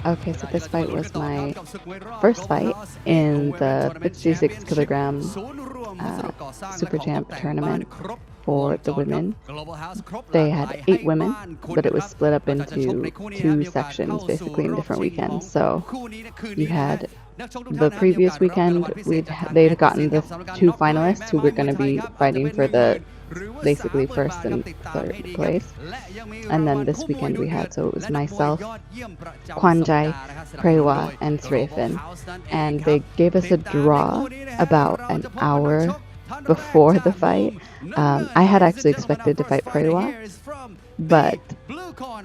Okay, so this fight was my first fight in the 56 kilogram SuperChamp tournament for the women. They had 8 women, but it was split up into 2 sections basically in different weekends. So you had the previous weekend, they'd gotten the 2 finalists who were going to be fighting for the basically first and third place. And then this weekend we had, so it was myself, Kwanjai, Prewa, and Sreyphin. And they gave us a draw about an hour before the fight. I had actually expected to fight Prewa, but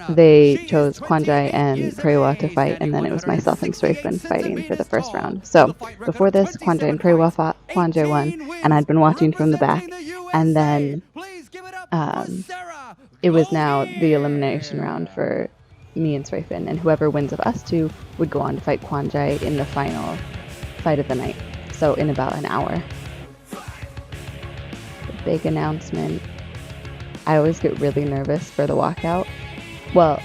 they chose Kwanjai and Prewa to fight, and then it was myself and Sreyphin fighting for the first round. So before this, Kwanjai and Prewa fought. Kwanjai won, and I'd been watching from the back. And then it was now the elimination round for me and Sreyphin, and whoever wins of us two would go on to fight Kwanjai in the final fight of the night. So in about an hour. The big announcement. I always get really nervous for the walkout. Well,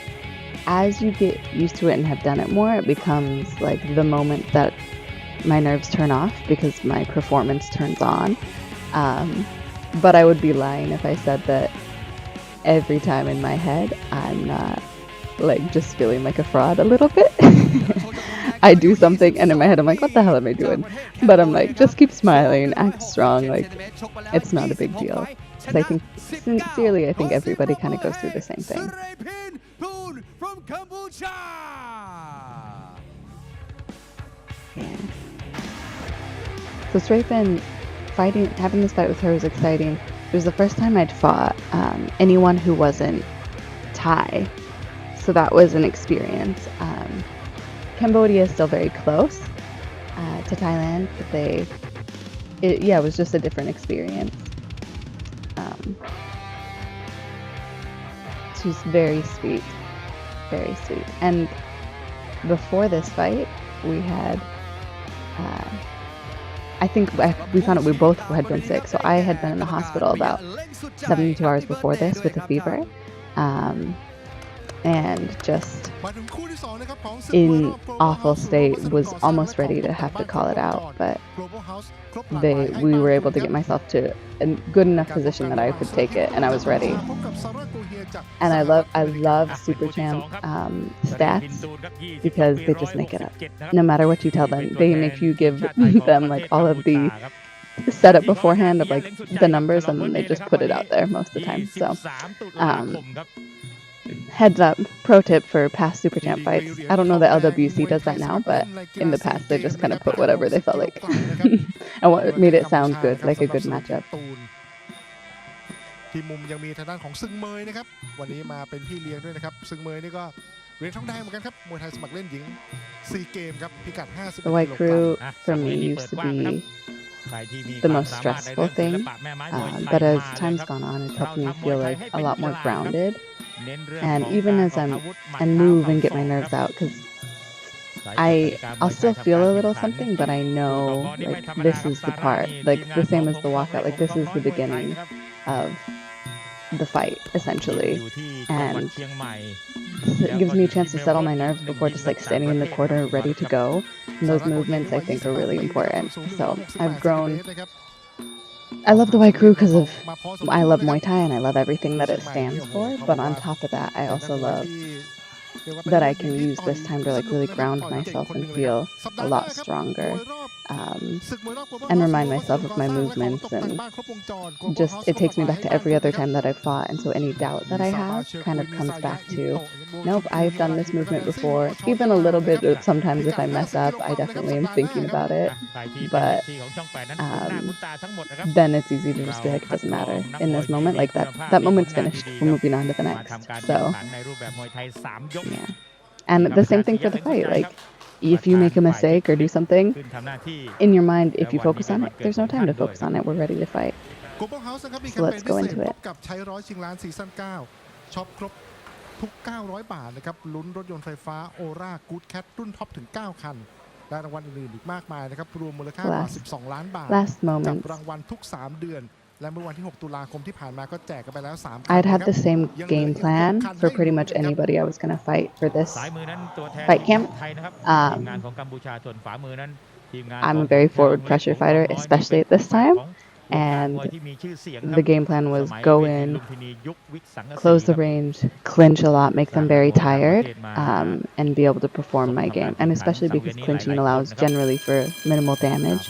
as you get used to it and have done it more, it becomes like the moment that my nerves turn off because my performance turns on. But I would be lying if I said that every time in my head I'm not like just feeling like a fraud a little bit. I do something and in my head I'm like, what the hell am I doing? But I'm like, just keep smiling, act strong, like it's not a big deal. Because I think, sincerely, I think everybody kind of goes through the same thing. Yeah. So Sreyphin, having this fight with her was exciting. It was the first time I'd fought anyone who wasn't Thai, so that was an experience. Cambodia is still very close to Thailand, but it was just a different experience. She's very sweet, very sweet. And before this fight, we had, I think we found out we both had been sick. So I had been in the hospital about 72 hours before this with a fever. And just in awful state, was almost ready to have to call it out, but we were able to get myself to a good enough position that I could take it, and I was ready. And I love SuperChamp stats because they just make it up. No matter what you tell them, they make you give them like all of the setup beforehand of like the numbers, and then they just put it out there most of the time. So heads up, pro tip for past SuperChamp fights. I don't know that LWC does that now, but in the past they just kind of put whatever they felt like. And what made it sound good, like a good matchup. ที่มุมยังมีทางด้านของซึงเมยนะครับวันนี้มาเป็นพี่เลี้ยงด้วยนะครับซึงเมยนี่ก็เหรียญทองแดงเหมือนกันครับมวยไทยสมัครเล่นหญิง4เกมครับพิกัด50 The white crew for me used to be the most stressful thing, but as time's gone on, it's helped me feel like a lot more grounded. And even as I move and get my nerves out, because I'll still feel a little something, but I know like this is the part, like the same as the walkout, like this is the beginning of the fight essentially, and it gives me a chance to settle my nerves before just like standing in the corner ready to go. And those movements I think are really important. So I've grown. I love the white crew because I love Muay Thai and I love everything that it stands for, but on top of that I also love that I can use this time to like really ground myself and feel a lot stronger, and remind myself of my movements, and just it takes me back to every other time that I've fought, and so any doubt that I have kind of comes back to, nope, I've done this movement before. Even a little bit, sometimes if I mess up I definitely am thinking about it, but then it's easy to just be like, it doesn't matter in this moment, like that moment's finished, we're moving on to the next. So yeah, and the same thing for the fight, like if you make a mistake or do something in your mind, if you focus on it, there's no time to focus on it, we're ready to fight. So let's go into it. ช็อปครบทุก900 บาทนะครับลุ้นรถยนต์ไฟฟ้าโอรากู๊ดแคทรุ่นท็อปถึง9คันและรางวัลอื่นๆอีกมากมายนะครับรวมมูลค่ากว่า12 ล้านบาทจับรางวัลทุก3 เดือน และเมื่อวันที่ 6 ตุลาคมที่ผ่านมาก็แจกกันไปแล้ว3 I'd had the same game plan for pretty much anybody I was going to fight for this fight camp. I'm a very forward pressure fighter, especially at this time. And the game plan was go in, close the range, clinch a lot, make them very tired, and be able to perform my game. And especially because clinching allows generally for minimal damage.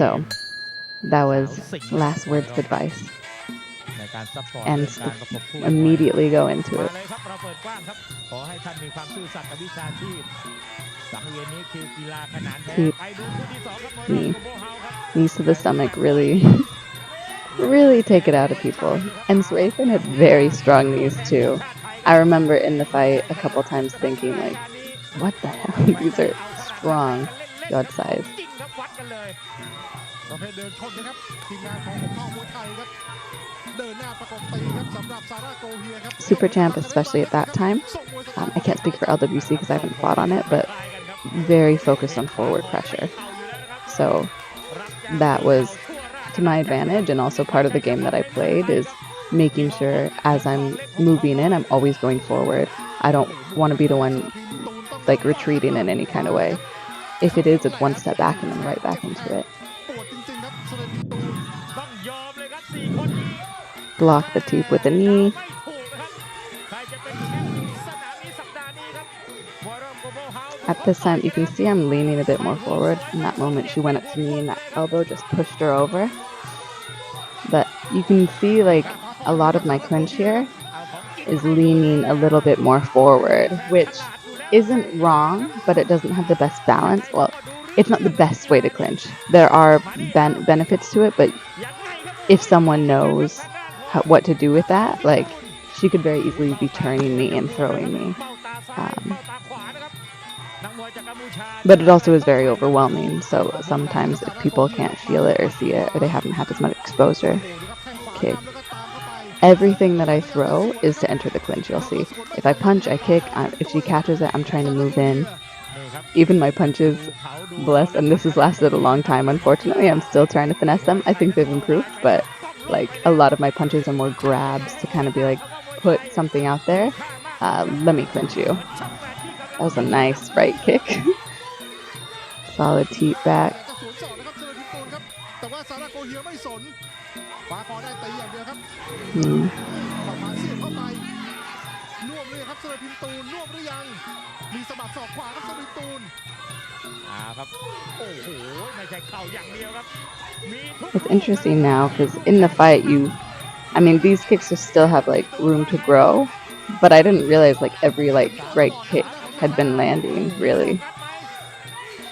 So that was last words of advice. And immediately go into it. Keep knees to the stomach, really take it out of people. And Sreyphin had very strong knees too. I remember in the fight a couple times thinking like, what the hell? These are strong god size. SuperChamp, especially at that time. I can't speak for LWC because I haven't fought on it, but very focused on forward pressure. So that was to my advantage, and also part of the game that I played is making sure as I'm moving in, I'm always going forward. I don't want to be the one like retreating in any kind of way. If it is, it's one step back and then right back into it. Block the teep with a knee. At this time, you can see I'm leaning a bit more forward. In that moment, she went up to me and that elbow just pushed her over. But you can see like a lot of my clinch here is leaning a little bit more forward, which isn't wrong, but it doesn't have the best balance. Well, it's not the best way to clinch. There are benefits to it, but if someone knows what to do with that, like she could very easily be turning me and throwing me. But it also is very overwhelming, so sometimes if people can't feel it or see it, or they haven't had as much exposure. Okay. Everything that I throw is to enter the clinch, you'll see. If I punch, I kick. If she catches it, I'm trying to move in. Even my punches, bless, and this has lasted a long time, unfortunately. I'm still trying to finesse them. I think they've improved, but like a lot of my punches are more grabs to kind of be like, put something out there. Let me clinch you. That was a nice right kick. Solid teep back. It's interesting now because in the fight these kicks just still have like room to grow, but I didn't realize like every like right kick had been landing really.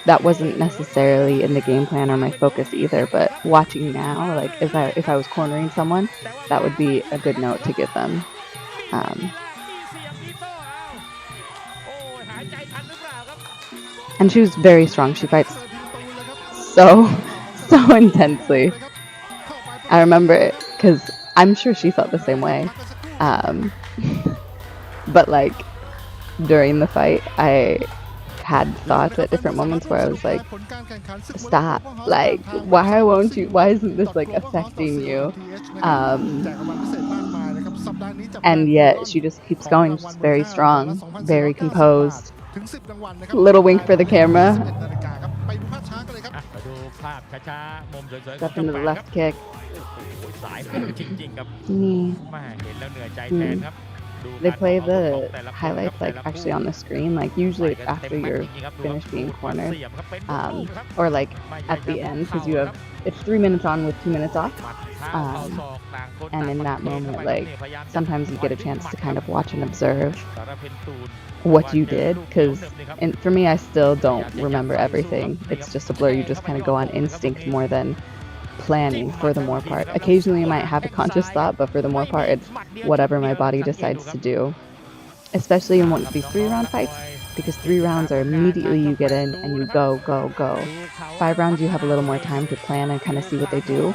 That wasn't necessarily in the game plan or my focus either, but watching now, like if I was cornering someone, that would be a good note to give them. And she was very strong. She fights so intensely. I remember it because I'm sure she felt the same way. But like during the fight, I had thoughts at different moments where I was like, stop, like why isn't this like affecting you? And yet she just keeps going. She's very strong, very composed. Little wink for the camera. Step into the left kick. They play the highlights like actually on the screen, like usually it's after you're finished being cornered, or like at the end, because it's 3 minutes on with 2 minutes off, and in that moment, like sometimes you get a chance to kind of watch and observe what you did, because for me, I still don't remember everything. It's just a blur. You just kind of go on instinct more than planning for the more part. Occasionally you might have a conscious thought, but for the more part it's whatever my body decides to do, especially in one of these 3-round fights, because 3 rounds are immediately you get in and you go 5 rounds you have a little more time to plan and kind of see what they do.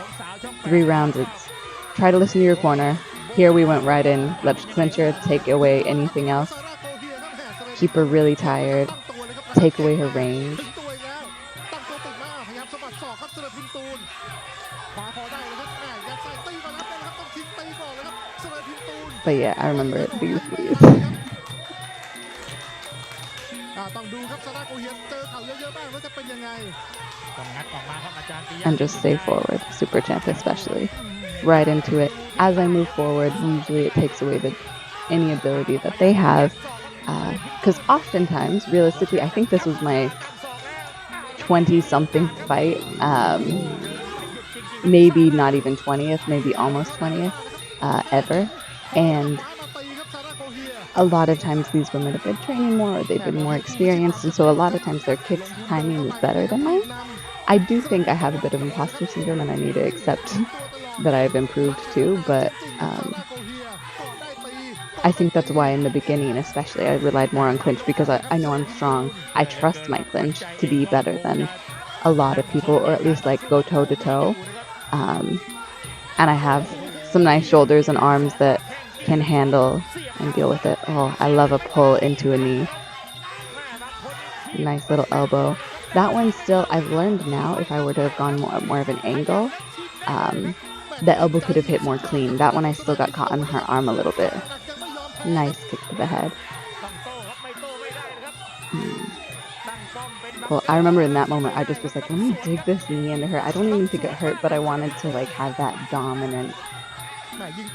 3 rounds it's try to listen to your corner. Here we went right in, let's clinch her, take away anything else, keep her really tired, take away her range. But yeah, I remember these. ต้องดูครับซาร่าโกเฮียเจอเข่าเยอะๆบ้างแล้วจะเป็นยังไง And just stay forward, SuperChamp especially. Right into it. As I move forward, usually it takes away any ability that they have. Because oftentimes, realistically, I think this was my 20-something fight. Maybe not even 20th, maybe almost 20th ever. And a lot of times these women have been training more, or they've been more experienced, and so a lot of times their kicks timing is better than mine. I do think I have a bit of imposter syndrome, and I need to accept that I've improved too, but I think that's why in the beginning especially I relied more on clinch, because I know I'm strong. I trust my clinch to be better than a lot of people, or at least like go toe to toe. And I have some nice shoulders and arms that can handle and deal with it. Oh, I love a pull into a knee. Nice little elbow. That one still, I've learned now, if I were to have gone more of an angle, the elbow could have hit more clean. That one I still got caught on her arm a little bit. Nice kick to the head. Well, I remember in that moment, I just was like, let me dig this knee into her. I don't even think it hurt, but I wanted to like have that dominant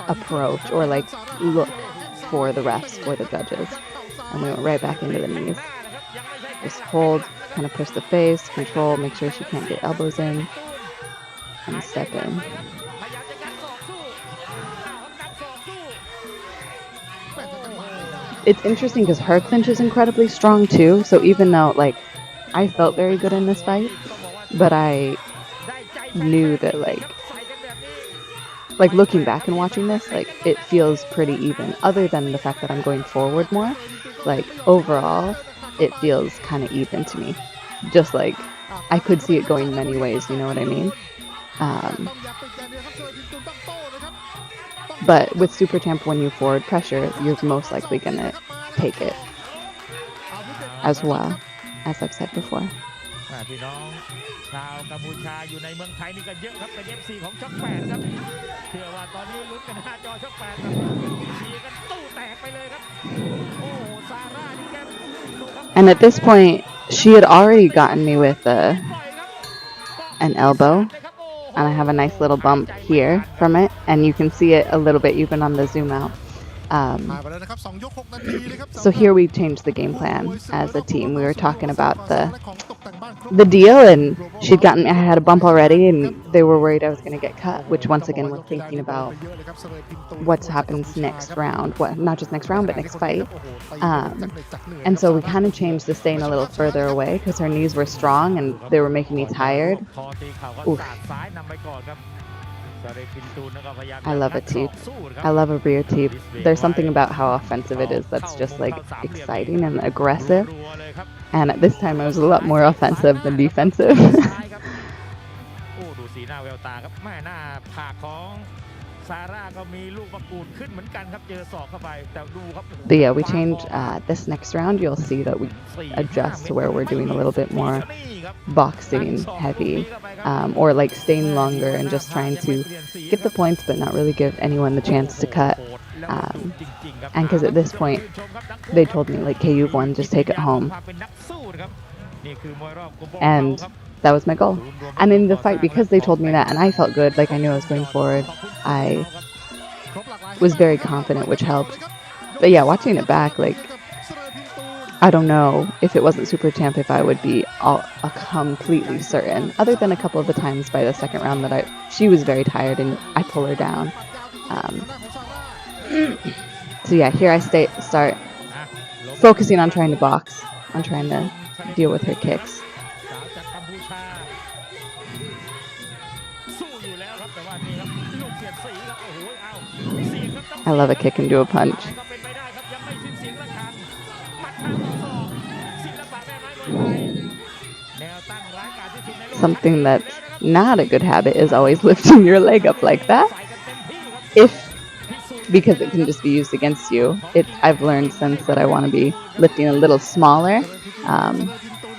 approach, or like look for the refs or the judges. And we went right back into the knees. Just hold, kind of push the face, control, make sure she can't get elbows in, and step in. It's interesting because her clinch is incredibly strong too, so even though like I felt very good in this fight, but I knew that like looking back and watching this, like it feels pretty even, other than the fact that I'm going forward more. Like overall it feels kind of even to me, just like I could see it going many ways, you know what I mean? But with SuperChamp, when you forward pressure, you're most likely gonna take it as well, as I've said before. พี่น้องชาวกัมพูชาอยู่ในเมืองไทยนี่ก็เยอะครับเป็น FC ของช่อง8ครับเชื่อว่าตอนนี้ลุ้นกันหน้าจอช่อง8ครับเชียร์กันตู้แตกไปเลยครับโอ้ซาร่านี่แก And at this point, she had already gotten me with an elbow, and I have a nice little bump here from it, and you can see it a little bit even on the zoom out. So here we changed the game plan as a team. We were talking about the deal, and I had a bump already, and they were worried I was going to get cut, which once again we're thinking about what happens next round, not just next round but next fight. And so we kind of changed to staying a little further away because her knees were strong and they were making me tired. Oof. I love a teep. I love a rear teep. There's something about how offensive it is that's just like exciting and aggressive. And at this time I was a lot more offensive than defensive. But yeah, we changed this next round. You'll see that we adjust to where we're doing a little bit more boxing heavy, or like staying longer and just trying to get the points but not really give anyone the chance to cut. And because at this point they told me like, okay, you've won, just take it home. And that was my goal. And in the fight, because they told me that and I felt good, like I knew I was going forward, I was very confident, which helped. But yeah, watching it back, like I don't know if it wasn't SuperChamp if I would be completely certain, other than a couple of the times by the second round that she was very tired and I pull her down. So yeah, here I start focusing on trying to box, on trying to deal with her kicks. I love a kick into a punch. Something that's not a good habit is always lifting your leg up like that. Because it can just be used against you. I've learned since that I want to be lifting a little smaller,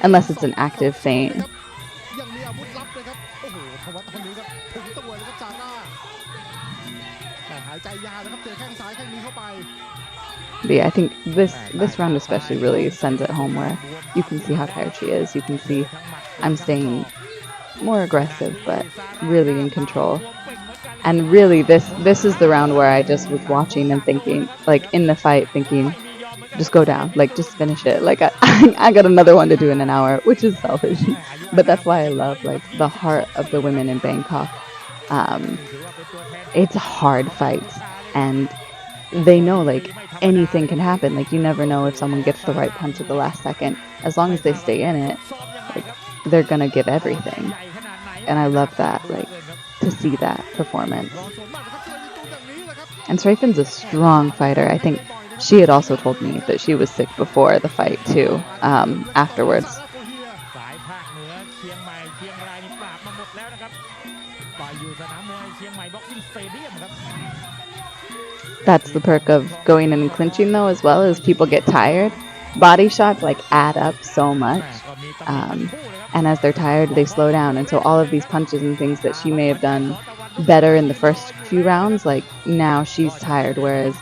unless it's an active feint. But yeah, I think this round especially really sends it home where you can see how tired she is. You can see I'm staying more aggressive, but really in control. And really, this is the round where I just was watching and thinking, like in the fight, thinking, just go down, like just finish it. Like I got another one to do in an hour, which is selfish, but that's why I love like the heart of the women in Bangkok. It's a hard fight, and they know like anything can happen. Like you never know if someone gets the right punch at the last second. As long as they stay in it, like they're gonna give everything, and I love that. Like to see that performance. And Sreyphin's a strong fighter. I think she had also told me that she was sick before the fight too. Afterwards. That's the perk of going in and clinching though, as well as people get tired. Body shots like add up so much. And as they're tired, they slow down. And so all of these punches and things that she may have done better in the first few rounds, like now she's tired. Whereas,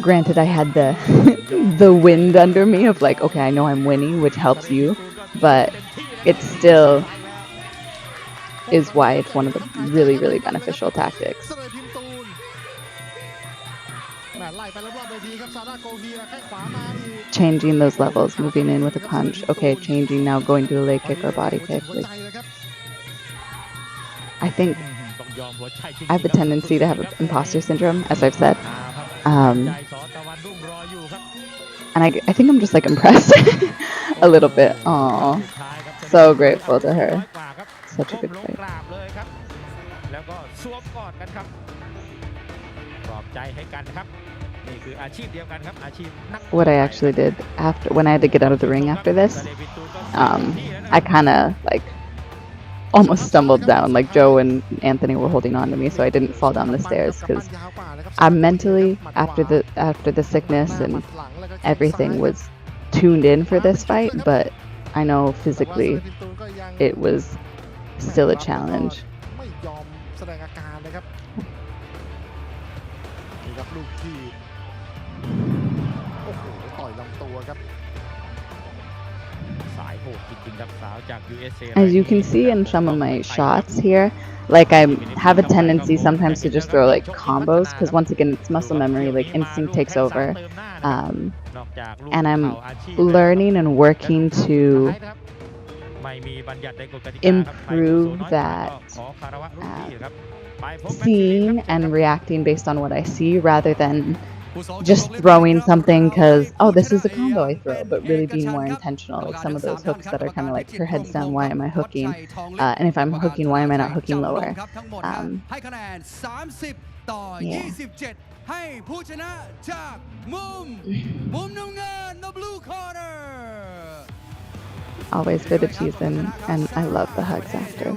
granted, I had the wind under me of like, okay, I know I'm winning, which helps you, but it still is why it's one of the really, really beneficial tactics. Changing those levels, moving in with a punch. Okay, changing now, going to a leg kick or body kick. Like, I think I have a tendency to have imposter syndrome, as I've said. And I think I'm just like impressed a little bit. Aww. So grateful to her. Such a good fight. What I actually did after, when I had to get out of the ring after this, I kind of like almost stumbled down. Like Joe and Anthony were holding on to me, so I didn't fall down the stairs because I'm mentally after the sickness and everything was tuned in for this fight, but I know physically it was still a challenge. As you can see in some of my shots here, like I have a tendency sometimes to just throw like combos because once again it's muscle memory, like instinct takes over, and I'm learning and working to improve that seeing and reacting based on what I see rather than just throwing something because, oh, this is a combo I throw, but really being more intentional. Like some of those hooks that are kind of like, her head's down, why am I hooking? And if I'm hooking, why am I not hooking lower? Yeah. Always for the cheese and I love the hugs after.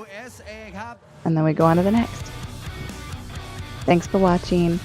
And then we go on to the next. Thanks for watching.